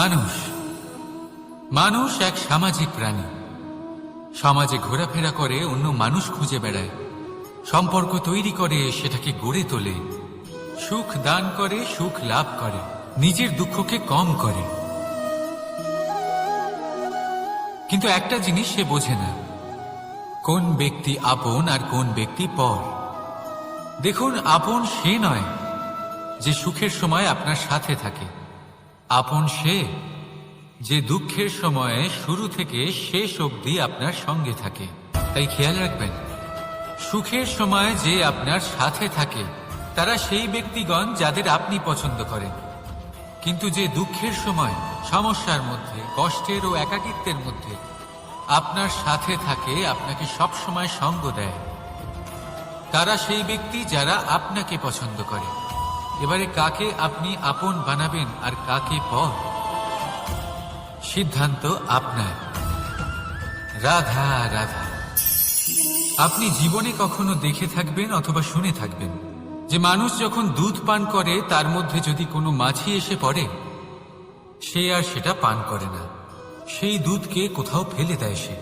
মানুষ মানুষ এক সামাজিক প্রাণী। সমাজে ঘোরাফেরা করে, অন্য মানুষ খুঁজে বেড়ায়, সম্পর্ক তৈরি করে, সেটাকে গড়ে তোলে, সুখ দান করে, সুখ লাভ করে, নিজের দুঃখকে কম করে। কিন্তু একটা জিনিস সে বোঝে না, কোন ব্যক্তি আপন আর কোন ব্যক্তি পর। দেখুন, আপন সে নয় যে সুখের সময় আপনার সাথে থাকে। আপন সে যে দুঃখের সময়ে শুরু থেকে শেষ অবধি আপনার সঙ্গে থাকে। তাই খেয়াল রাখবেন, সুখের সময় যে আপনার সাথে থাকে তারা সেই ব্যক্তিগণ যাদের আপনি পছন্দ করেন। কিন্তু যে দুঃখের সময়, সমস্যার মধ্যে, কষ্টের ও একাকিত্বের মধ্যে আপনার সাথে থাকে, আপনাকে সব সময় সঙ্গ দেয়, তারা সেই ব্যক্তি যারা আপনাকে পছন্দ করে। এবারে কাকে আপনি আপন বানাবেন আর কাকে পর, সিদ্ধান্ত আপনার। রাধা রাধা। আপনি জীবনে কখনো দেখে থাকবেন অথবা শুনে থাকবেন যে মানুষ যখন দুধ পান করে তার মধ্যে যদি কোনো মাছি এসে পড়ে, সে আর সেটা পান করে না, সেই দুধকে কোথাও ফেলে দেয় সে।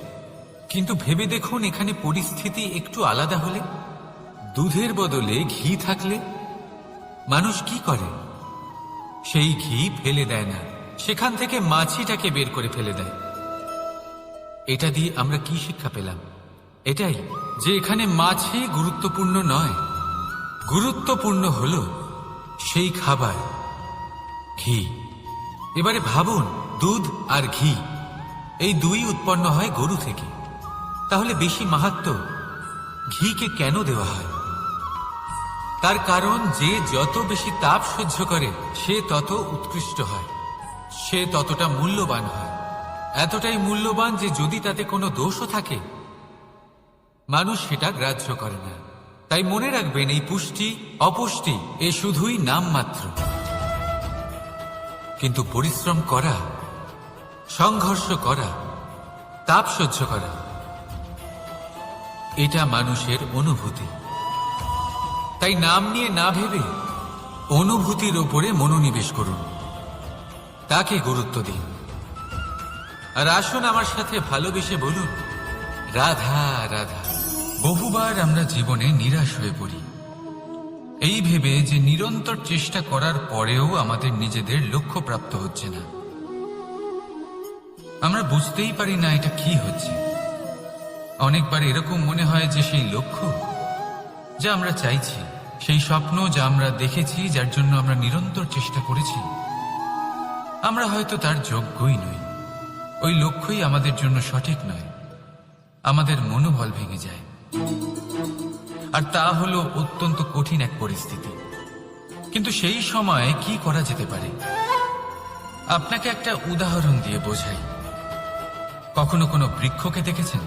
কিন্তু ভেবে দেখুন, এখানে পরিস্থিতি একটু আলাদা হলে, দুধের বদলে ঘি থাকলে মানুষ কি করে? সেই ঘি ফেলে দেয় না, সেখান থেকে মাছিটাকে বের করে ফেলে দেয়। এটা দিয়ে আমরা কি শিক্ষা পেলাম? এটাই যে এখানে মাছি গুরুত্বপূর্ণ নয়, গুরুত্বপূর্ণ হলো সেই খাবার, ঘি। এবারে ভাবুন, দুধ আর ঘি এই দুই উৎপন্ন হয় গরু থেকে। তাহলে বেশি মাহাত্ম্য ঘিকে কেন দেওয়া হয়? তার কারণ, যে যত বেশি তাপ সহ্য করে সে তত উৎকৃষ্ট হয়, সে ততটা মূল্যবান হয়। এতটাই মূল্যবান যে যদি তাতে কোনো দোষও থাকে, মানুষ সেটা গ্রাহ্য করে না। তাই মনে রাখবেন, এই পুষ্টি অপুষ্টি এ শুধুই নামমাত্র। কিন্তু পরিশ্রম করা, সংঘর্ষ করা, তাপ সহ্য করা, এটা মানুষের অনুভূতি। তাই নাম নিয়ে না ভেবে অনুভূতির ওপরে মনোনিবেশ করুন, তাকে গুরুত্ব দিন। আর আসুন আমার সাথে ভালোবেসে বলুন, রাধা রাধা। বহুবার আমরা জীবনে নিরাশ হয়ে পড়ি, এই ভেবে যে নিরন্তর চেষ্টা করার পরেও আমাদের নিজেদের লক্ষ্য প্রাপ্ত হচ্ছে না। আমরা বুঝতেই পারি না এটা কি হচ্ছে। অনেকবার এরকম মনে হয় যে সেই লক্ষ্য যা আমরা চাইছি, সেই স্বপ্ন যা আমরা দেখেছি, যার জন্য আমরা নিরন্তর চেষ্টা করেছি, আমরা হয়তো তার যোগ্যই নই। ওই লক্ষ্যই আমাদের জন্য সঠিক নয়। আমাদের মনোবল ভেঙে যায়, আর তা হলো অত্যন্ত কঠিন এক পরিস্থিতি। কিন্তু সেই সময় কি করা যেতে পারে? আপনাকে একটা উদাহরণ দিয়ে বোঝাই। কখনো কোনো বৃক্ষকে দেখেছেন?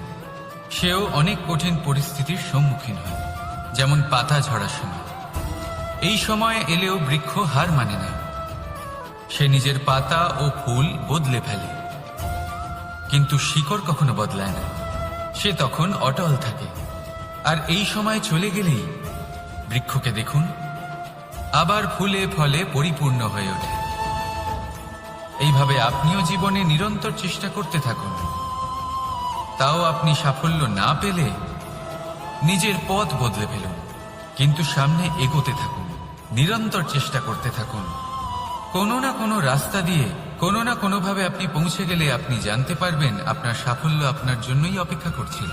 সেও অনেক কঠিন পরিস্থিতির সম্মুখীন হয়, যেমন পাতা ঝরার সময়। এই সময় এলেও বৃক্ষ হার মানে না, সে নিজের পাতা ও ফুল বদলে ফেলে, কিন্তু শিকড় কখনো বদলায় না, সে তখন অটল থাকে। আর এই সময় চলে গেলেই বৃক্ষকে দেখুন, আবার ফুলে ফলে পরিপূর্ণ হয়ে ওঠে। এইভাবে আপনিও জীবনে নিরন্তর চেষ্টা করতে থাকুন। তাও আপনি সাফল্য না পেলে নিজের পথ বদলে ফেলুন, কিন্তু সামনে এগোতে থাকুন, নিরন্তর চেষ্টা করতে থাকুন। কোনো না কোনো রাস্তা দিয়ে, কোনো না কোনোভাবে আপনি পৌঁছে গেলে আপনি জানতে পারবেন আপনার সাফল্য আপনার জন্যই অপেক্ষা করছিল।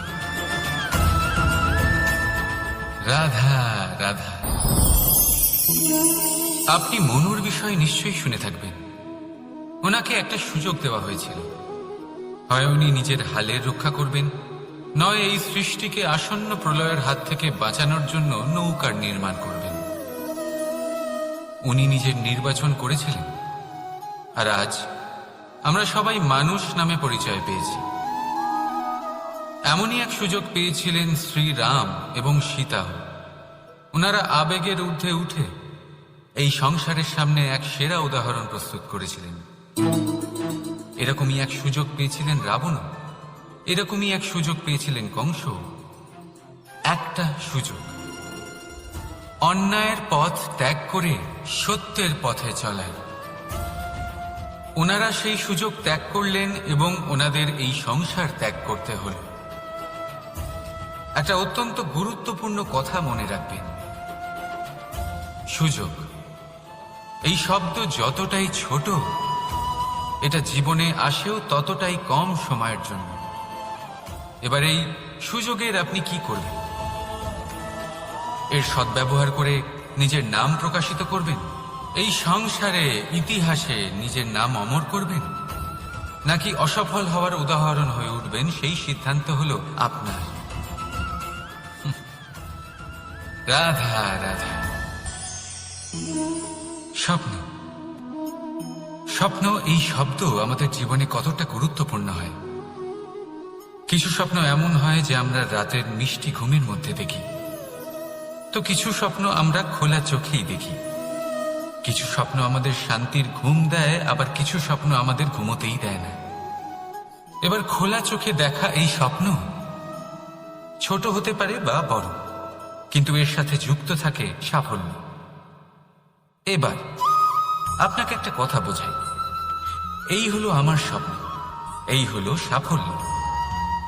রাধা রাধা। আপনি মনুর বিষয়ে নিশ্চয়ই শুনে থাকবেন। ওনাকে একটা সুযোগ দেওয়া হয়েছিল, হয় উনি নিজের হালের রক্ষা করবেন, নয় এই সৃষ্টিকে আসন্ন প্রলয়ের হাত থেকে বাঁচানোর জন্য নৌকার নির্মাণ করবেন। উনি নিজের নির্বাচন করেছিলেন, আর আজ আমরা সবাই মানুষ নামে পরিচয় পেয়েছি। এমনই এক সুযোগ পেয়েছিলেন শ্রীরাম এবং সীতাও। ওনারা আবেগের ঊর্ধ্বে উঠে এই সংসারের সামনে এক সেরা উদাহরণ প্রস্তুত করেছিলেন। এরকমই এক সুযোগ পেয়েছিলেন রাবণ, এরকমই এক সুযোগ পেয়েছিলেন কংস। একটা সুযোগ, অন্যায়ের পথ ত্যাগ করে সত্যের পথে চলার। ওনারা সেই সুযোগ ত্যাগ করলেন এবং ওনাদের এই সংসার ত্যাগ করতে হল। একটা অত্যন্ত গুরুত্বপূর্ণ কথা মনে রাখবেন, সুযোগ এই শব্দ যতটাই ছোট, এটা জীবনে আসেও ততটাই কম সময়ের জন্য। এবার এই সুযোগের আপনি কি করবেন? এর সদ্ব্যবহার করে নিজের নাম প্রকাশিত করবেন, এই সংসারে ইতিহাসে নিজের নাম অমর করবেন, নাকি অসফল হওয়ার উদাহরণ হয়ে উঠবেন, সেই সিদ্ধান্ত হলো আপনার। রাধা রাধা। স্বপ্ন, স্বপ্ন এই শব্দ আমাদের জীবনে কতটা গুরুত্বপূর্ণ হয়। কিছু স্বপ্ন এমন হয় যে আমরা রাতের মিষ্টি ঘুমের মধ্যে দেখি, তো কিছু স্বপ্ন আমরা খোলা চোখেই দেখি। কিছু স্বপ্ন আমাদের শান্তির ঘুম দেয়, আবার কিছু স্বপ্ন আমাদের ঘুমোতেই দেয় না। এবার খোলা চোখে দেখা এই স্বপ্ন ছোট হতে পারে বা বড়, কিন্তু এর সাথে যুক্ত থাকে সাফল্য। এবার আপনাকে একটা কথা বোঝাই, এই হলো আমার স্বপ্ন, এই হলো সাফল্য।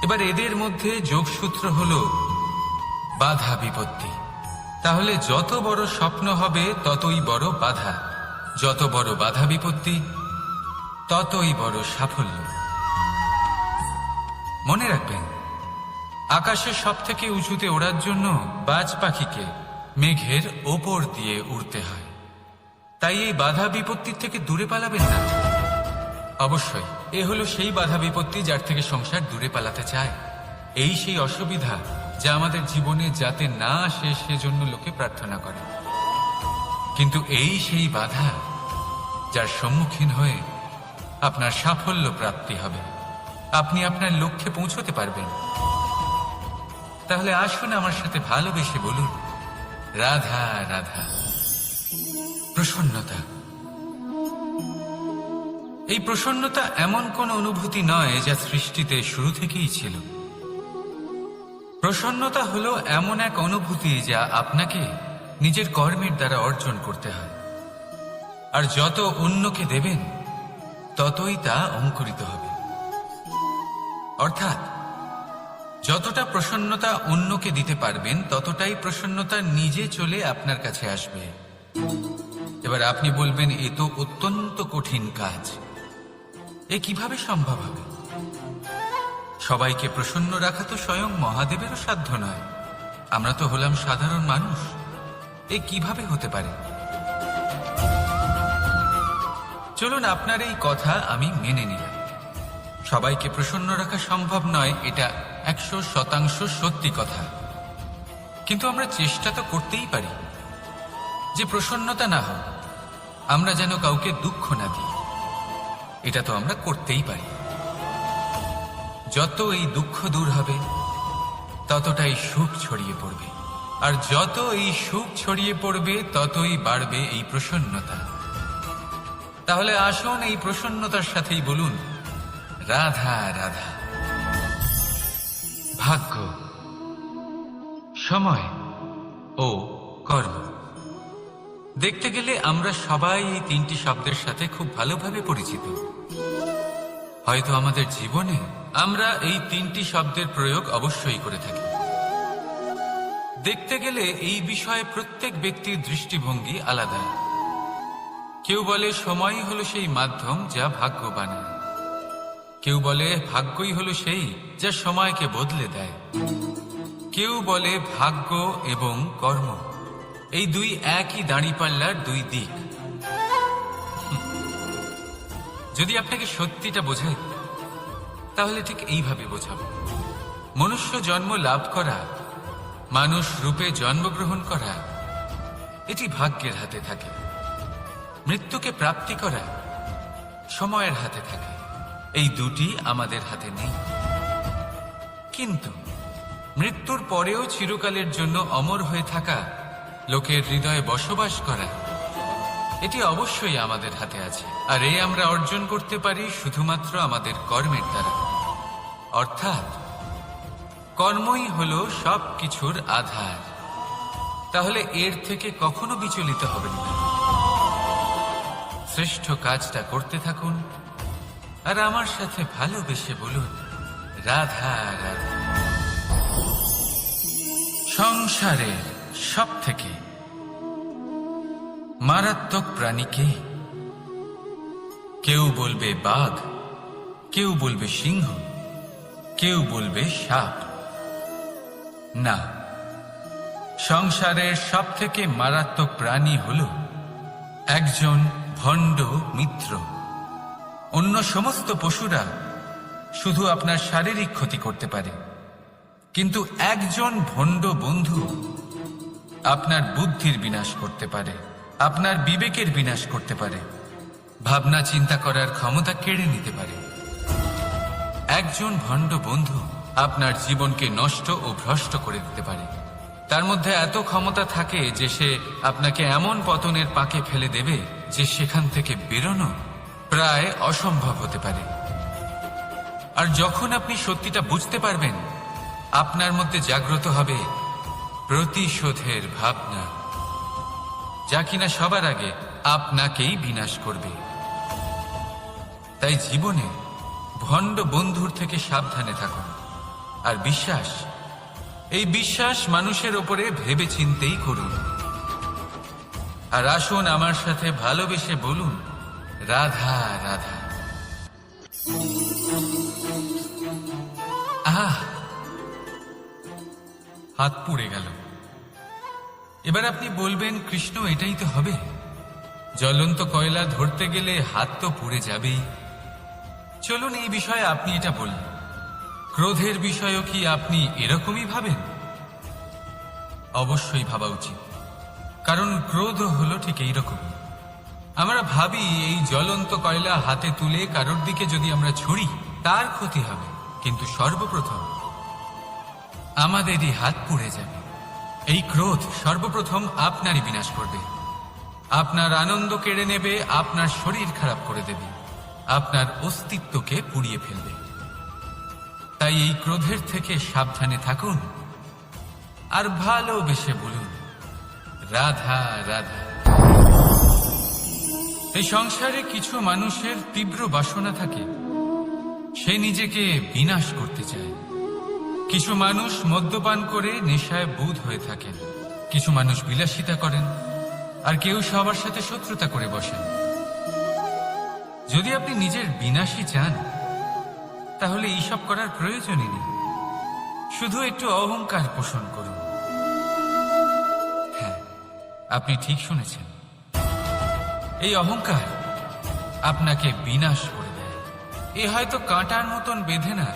এবার এদের মধ্যে যোগসূত্র হলো বাধা বিপত্তি। তাহলে যত বড় স্বপ্ন হবে ততই বড় বাধা, যত বড় বাধা বিপত্তি ততই বড় সাফল্য। মনে রাখবেন, আকাশে সব থেকে উঁচুতে ওড়ার জন্য বাজ পাখিকে মেঘের ওপর দিয়ে উড়তে হয়। তাই এই বাধা বিপত্তির থেকে দূরে পালাবেন না। অবশ্যই এ হলো সেই বাধা বিপত্তি যার থেকে সংসার দূরে পালাতে চায়। এই সেই অসুবিধা যা আমাদের জীবনে যাতে না আসে সেজন্য লোকে প্রার্থনা করে। কিন্তু এই সেই বাধা যার সম্মুখীন হয়ে আপনার সাফল্য প্রাপ্তি হবে, আপনি আপনার লক্ষ্যে পৌঁছতে পারবেন। তাহলে আসুন আমার সাথে ভালোবেসে বলুন, রাধা রাধা। প্রসন্নতা, এই প্রসন্নতা এমন কোন অনুভূতি নয় যা সৃষ্টিতে শুরু থেকেই ছিল। প্রসন্নতা হলো এমন এক অনুভূতি যা আপনাকে নিজের কর্মের দ্বারা অর্জন করতে হয়। আর যত অন্যকে দেবেন ততই তা অঙ্কুরিত হবে। অর্থাৎ যতটা প্রসন্নতা অন্যকে দিতে পারবেন ততটাই প্রসন্নতা নিজে চলে আপনার কাছে আসবে। এবার আপনি বলবেন, এ তো অত্যন্ত কঠিন কাজ, এ কিভাবে সম্ভব হবে? সবাইকে প্রসন্ন রাখা তো স্বয়ং মহাদেবেরও সাধ্য নয়। আমরা তো হলাম সাধারণ মানুষ, এ কিভাবে হতে পারে? চলুন আপনার এই কথা আমি মেনে নিলাম। সবাইকে প্রসন্ন রাখা সম্ভব নয়, এটা 100% সত্যি কথা। কিন্তু আমরা চেষ্টা তো করতেই পারি যে প্রসন্নতা না হোক, আমরা যেন কাউকে দুঃখ না দিই। এটা তো আমরা করতেই পারি। যত এই দুঃখ দূর হবে ততটাই সুখ ছড়িয়ে পড়বে, আর যত এই সুখ ছড়িয়ে পড়বে ততই বাড়বে এই প্রসন্নতা। তাহলে আসুন এই প্রসন্নতার সাথেই বলুন, রাধা রাধা। ভাগ্য, সময় ও কর্ম। দেখতে গেলে আমরা সবাই এই তিনটি শব্দের সাথে খুব ভালোভাবে পরিচিত। হয়তো আমাদের জীবনে আমরা এই তিনটি শব্দের প্রয়োগ অবশ্যই করে থাকি। দেখতে গেলে এই বিষয়ে প্রত্যেক ব্যক্তির দৃষ্টিভঙ্গি আলাদা। কেউ বলে সময়ই হলো সেই মাধ্যম যা ভাগ্য বানায়, কেউ বলে ভাগ্যই হলো সেই যা সময়কে বদলে দেয়, কেউ বলে ভাগ্য এবং কর্ম এই দুই একই দাঁড়িপাল্লার দুই দিক। যদি আপনাকে সত্যিটা বোঝাই তাহলে ঠিক এইভাবে বোঝাবো। মনুষ্য জন্ম লাভ করা, মানুষ রূপে জন্মগ্রহণ করা, এটি ভাগ্যের হাতে থাকে। মৃত্যুকে প্রাপ্তি করা সময়ের হাতে থাকে। এই দুটি আমাদের হাতে নেই। কিন্তু মৃত্যুর পরেও চিরকালের জন্য অমর হয়ে থাকা, লোকের হৃদয়ে বসবাস করা, এটি অবশ্যই আমাদের হাতে আছে। আর এই আমরা অর্জন করতে পারি শুধুমাত্র আমাদের কর্মের দ্বারা। অর্থাৎ কর্মই হলো সব কিছুর আধার। তাহলে এর থেকে কখনো বিচলিত হবেন না। শ্রেষ্ঠ কাজটা করতে থাকুন আর আমার সাথে ভালোবেসে বলুন, রাধা রাধা। সংসারের সব থেকে মারাত্মক প্রাণীকে কেউ বলবে বাঘ, কেউ বলবে সিংহ, কেউ বলবে সাপ। না, সংসারের সব থেকে মারাত্মক প্রাণী হল একজন ভণ্ড মিত্র। অন্য সমস্ত পশুরা শুধু আপনার শারীরিক ক্ষতি করতে পারে, কিন্তু একজন ভণ্ড বন্ধু আপনার বুদ্ধির বিনাশ করতে পারে, আপনার বিবেকের বিনাশ করতে পারে, ভাবনা চিন্তা করার ক্ষমতা কেড়ে নিতে পারে। একজন ভণ্ড বন্ধু আপনার জীবনকে নষ্ট ও ভ্রষ্ট করে দিতে পারে। তার মধ্যে এত ক্ষমতা থাকে যে সে আপনাকে এমন পতনের পাকে ফেলে দেবে যে সেখান থেকে বেরোনো প্রায় অসম্ভব হতে পারে। আর যখন আপনি সত্যিটা বুঝতে পারবেন, আপনার মধ্যে জাগ্রত হবে প্রতিশোধের ভাবনা, যা কিনা সবার আগে আপনাকেই বিনাশ করবে। তাই জীবনে ভণ্ড বন্ধুর থেকে সাবধানে থাকুন। আর বিশ্বাস, এই বিশ্বাস মানুষের ওপরে ভেবে চিন্তেই করুন। আর আসুন আমার সাথে ভালোবেসে বলুন, রাধা রাধা। আহ, হাত পুড়ে গেল। এবার আপনি বলবেন, কৃষ্ণ এটাই তো হবে, জ্বলন্ত কয়লা ধরতে গেলে হাত তো পুড়ে যাবেই। চলুন এই বিষয়ে আপনি এটা বললেন, ক্রোধের বিষয়েও কি আপনি এরকমই ভাবেন? অবশ্যই ভাবা উচিত, কারণ ক্রোধ হলো ঠিক এইরকম। আমরা ভাবি এই জ্বলন্ত কয়লা হাতে তুলে কারোর দিকে যদি আমরা ছুড়ি তার ক্ষতি হবে, কিন্তু সর্বপ্রথম আমাদেরই হাত পুড়ে যাবে। এই ক্রোধ সর্বপ্রথম আপনারই বিনাশ করবে, আপনার আনন্দ কেড়ে নেবে, আপনার শরীর খারাপ করে দেবে, আপনার অস্তিত্বকে পুড়িয়ে ফেলবে। তাই এই ক্রোধের থেকে সাবধানে থাকুন আর ভালোবেসে বলুন, রাধা রাধা। এই সংসারে কিছু মানুষের তীব্র বাসনা থাকে, সে নিজেকে বিনাশ করতে চায়। কিছু মানুষ মদ্যপান করে নেশায় বুঁদ হয়ে থাকেন, কিছু মানুষ বিলাসিতা করেন, আর কেউ সবার সাথে শত্রুতা করে বসেন। যদি আপনি নিজের বিনাশই চান, তাহলে এইসব করার প্রয়োজনই নেই। শুধু একটু অহংকার পোষণ করুন। হ্যাঁ, আপনি ঠিক শুনেছেন, এই অহংকার আপনাকে বিনাশ করে দেয়। এ হয়তো কাঁটার মতন বেঁধে না,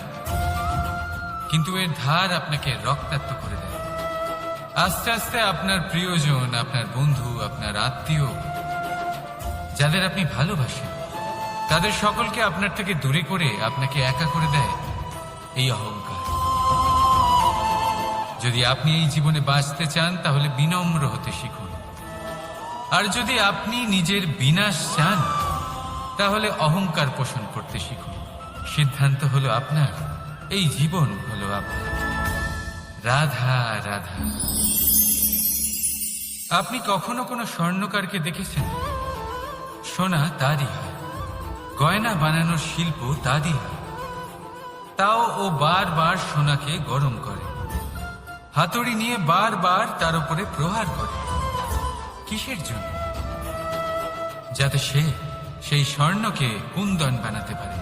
কিন্তু এর ধার আপনাকে রক্তাক্ত করে দেয়। আস্তে আস্তে আপনার প্রিয়জন, আপনার বন্ধু, আপনার আত্মীয়, যাদের আপনি ভালোবাসেন, তাদের সকলকে আপনার থেকে দূরে করে আপনাকে একা করে দেয় এই অহংকার। যদি আপনি এই জীবনে বাঁচতে চান, তাহলে বিনম্র হতে শিখুন। আর যদি আপনি নিজের বিনাশ চান, তাহলে অহংকার পোষণ করতে শিখুন। সিদ্ধান্ত হলো আপনার, এই জীবন হলো আপনার। রাধা রাধা। আপনি কখনো কোনো স্বর্ণকারকে দেখেছেন? সোনা তারই হয়, গয়না বানানোর শিল্প তারই হয়। তাও ও বারবার সোনাকে গরম করে, হাতুড়ি নিয়ে বারবার তার উপরে প্রহার করে। কিসের জন্য? যাতে সে সেই স্বর্ণকে কুন্দন বানাতে পারে,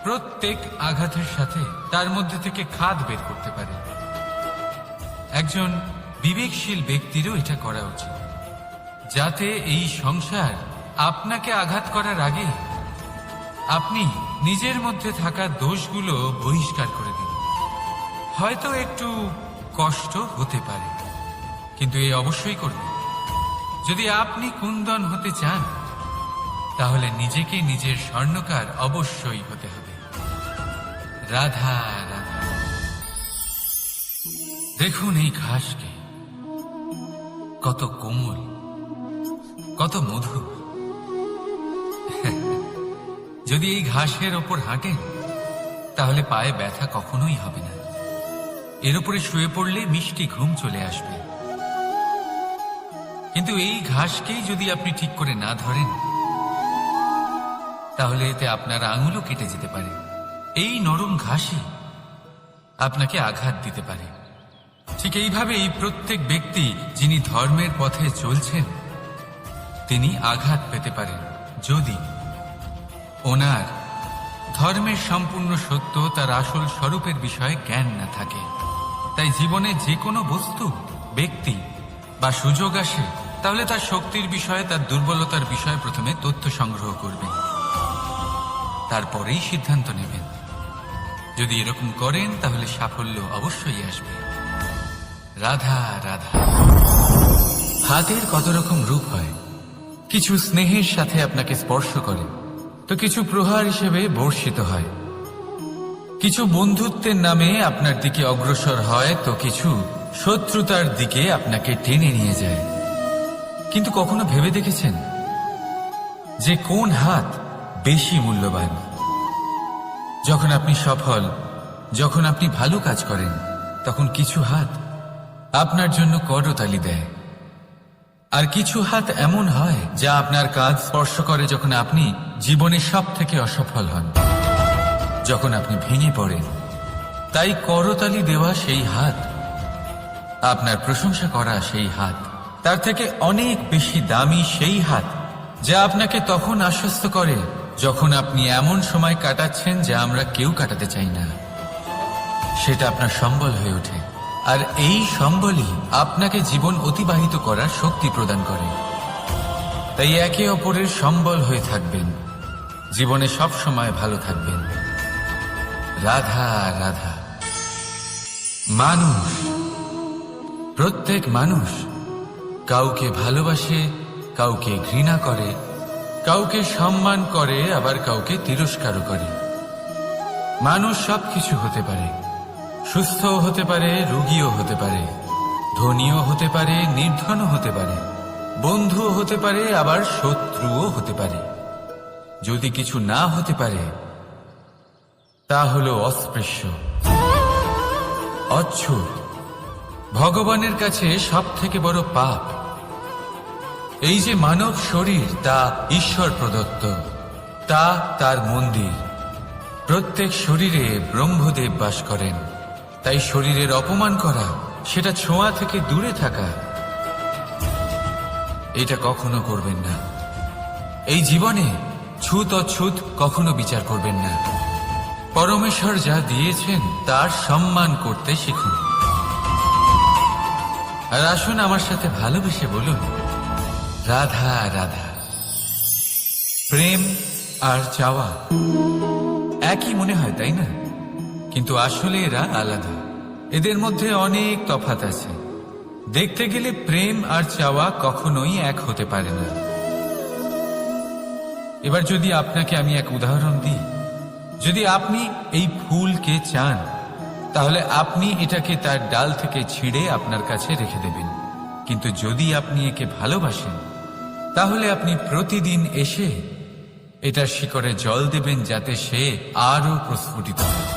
প্রত্যেক আঘাতের সাথে তার মধ্যে থেকে খাদ বের করতে পারে। একজন বিবেকশীল ব্যক্তিরও এটা করা উচিত, যাতে এই সংসার আপনাকে আঘাত করার আগে আপনি নিজের মধ্যে থাকা দোষগুলো বহিষ্কার করে দিন। হয়তো একটু কষ্ট হতে পারে, কিন্তু এই অবশ্যই করবেন। যদি আপনি কুন্দন হতে চান, তাহলে নিজেকে নিজের স্বর্ণকার অবশ্যই হতে হবে। রাধা রাধা। দেখুন এই ঘাসকে, কত কোমল, কত মধুর। যদি এই ঘাসের ওপর হাঁটেন, তাহলে পায়ে ব্যথা কখনোই হবে না। এর উপরে শুয়ে পড়লে মিষ্টি ঘুম চলে আসবে। কিন্তু এই ঘাসকেই যদি আপনি ঠিক করে না ধরেন, তাহলে এতে আপনার আঙুলও কেটে যেতে পারে। এই নরম ঘাসই আপনাকে আঘাত দিতে পারে। ঠিক এইভাবেই প্রত্যেক ব্যক্তি যিনি ধর্মের পথে চলছেন তিনি আঘাত পেতে পারেন যদি ওনার ধর্মের সম্পূর্ণ সত্য তার আসল স্বরূপের বিষয়ে জ্ঞান না থাকে। তাই জীবনে যে কোনো বস্তু, ব্যক্তি বা সুযোগ আসে, তাহলে তার শক্তির বিষয়ে, তার দুর্বলতার বিষয়ে প্রথমে তথ্য সংগ্রহ করবেন, তারপরেই সিদ্ধান্ত নেবেন। যদি এরকম করেন তাহলে সাফল্য অবশ্যই আসবে। রাধা রাধা। হাতের কত রকম রূপ হয়। কিছু স্নেহের সাথে আপনাকে স্পর্শ করে, তো কিছু প্রহার হিসেবে বর্ষিত হয়। কিছু বন্ধুত্বের নামে আপনার দিকে অগ্রসর হয়, তো কিছু শত্রুতার দিকে আপনাকে টেনে নিয়ে যায়। কিন্তু কখনো ভেবে দেখেছেন যে কোন হাত বেশি মূল্যবান? যখন আপনি সফল, যখন আপনি ভালো কাজ করেন, তখন কিছু হাত আপনার জন্য করতালি দেয়, আর কিছু হাত এমন হয় যা আপনার কাঁধ স্পর্শ করে যখন আপনি জীবনে সব থেকে অসফল হন, যখন আপনি ভেঙে পড়েন। তাই করতালি দেওয়া সেই হাত, আপনার প্রশংসা করা সেই হাত, তার থেকে অনেক বেশি দামি সেই হাত যা আপনাকে তখন আশ্বস্ত করে যখন আপনি এমন সময় কাটাচ্ছেন যা আমরা কেউ কাটাতে চাই না। সেটা আপনার সম্বল হয়ে ওঠে, আর এই সম্বলই আপনাকে জীবন অতিবাহিত করার শক্তি প্রদান করে। তাই একে অপরের সম্বল হয়ে থাকবেন, জীবনে সব সময় ভালো থাকবেন। রাধা রাধা। মানুষ, প্রত্যেক মানুষ কাউকে ভালোবাসে, কাউকে ঘৃণা করে, কাউকে সম্মান করে, আবার কাউকে তিরস্কারও করে। মানুষ সবকিছু হতে পারে, সুস্থও হতে পারে, রোগীও হতে পারে, ধনীও হতে পারে, নির্ধনও হতে পারে, বন্ধুও হতে পারে, আবার শত্রুও হতে পারে। যদি কিছু না হতে পারে তা হল অস্পৃশ্য, অচ্ছুত। ভগবানের কাছে সব থেকে বড় পাপ এই যে মানব শরীর, তা ঈশ্বর প্রদত্ত, তা তার মন্দির। প্রত্যেক শরীরে ব্রহ্মদেব বাস করেন, তাই শরীরের অপমান করা, সেটা ছোঁয়া থেকে দূরে থাকা, এটা কখনো করবেন না। এই জীবনে ছুত অছুত কখনো বিচার করবেন না। পরমেশ্বর যা দিয়েছেন তার সম্মান করতে শিখুন। আর আসুন আমার সাথে ভালোবেসে বলুন, রাধা রাধা। প্রেম আর চাওয়া একই মনে হয়, তাই না? কিন্তু আসলে এরা আলাদা। এদের মধ্যে অনেক তফাৎ আছে। দেখতে গেলে প্রেম আর চাওয়া কখনোই এক হতে পারে না। এবার যদি আপনাকে আমি এক উদাহরণ দিই, যদি আপনি এই ফুলকে চান, তাহলে আপনি এটাকে তার ডাল থেকে ছিঁড়ে আপনার কাছে রেখে দেবেন। কিন্তু যদি আপনি একে ভালোবাসেন, তাহলে আপনি প্রতিদিন এসে এটার শিকড়ে জল দেবেন, যাতে সে আরো প্রস্ফুটিত হয়।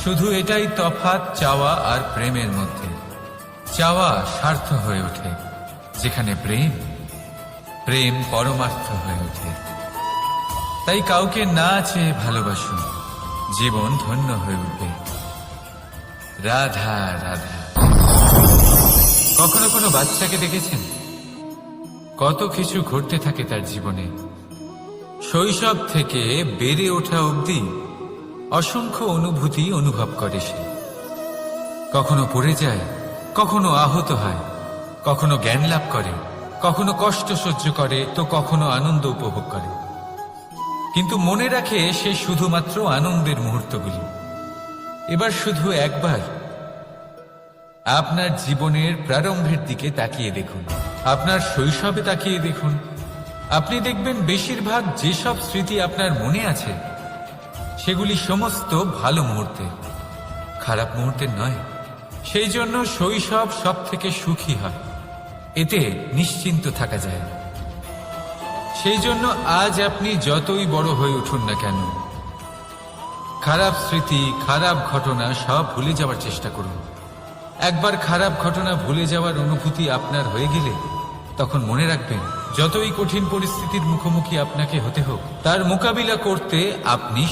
শুধু এটাই তফাৎ চাওয়া আর প্রেমের মধ্যে। চাওয়া স্বার্থ হয়ে ওঠে, যেখানে প্রেম, প্রেম পরমার্থ হয়ে ওঠে। তাই কাউকে না চেয়ে ভালোবাসুন, জীবন ধন্য হয়ে উঠবে। রাধা রাধা। কখনো কোনো বাচ্চাকে দেখেছেন? কত কিছু ঘটতে থাকে তার জীবনে। শৈশব থেকে বেড়ে ওঠা অবধি অসংখ্য অনুভূতি অনুভব করে সে। কখনো পড়ে যায়, কখনো আহত হয়, কখনো জ্ঞান লাভ করে, কখনো কষ্ট সহ্য করে, তো কখনো আনন্দ উপভোগ করে। কিন্তু মনে রাখে সে শুধুমাত্র আনন্দের মুহূর্তগুলি। এবার শুধু একবার আপনার জীবনের প্রারম্ভের দিকে তাকিয়ে দেখুন, আপনার শৈশবে তাকিয়ে দেখুন। আপনি দেখবেন বেশিরভাগ যেসব স্মৃতি আপনার মনে আছে, সেগুলি সমস্ত ভালো মুহূর্তে, খারাপ মুহূর্তের নয়। সেই জন্য শৈশব সব থেকে সুখী হয়, এতে নিশ্চিন্ত থাকা যায়। সেই জন্য আজ আপনি যতই বড় হয়ে উঠুন না কেন, খারাপ স্মৃতি, খারাপ ঘটনা সব ভুলে যাওয়ার চেষ্টা করুন। একবার খারাপ ঘটনা ভুলে যাওয়ার অনুভূতি আপনার হয়ে গেলে তখন মনে রাখবেন যতই কঠিন পরিস্থিতির মুখোমুখি আপনাকে হতে হোক, তার মোকাবিলা করতে আপনি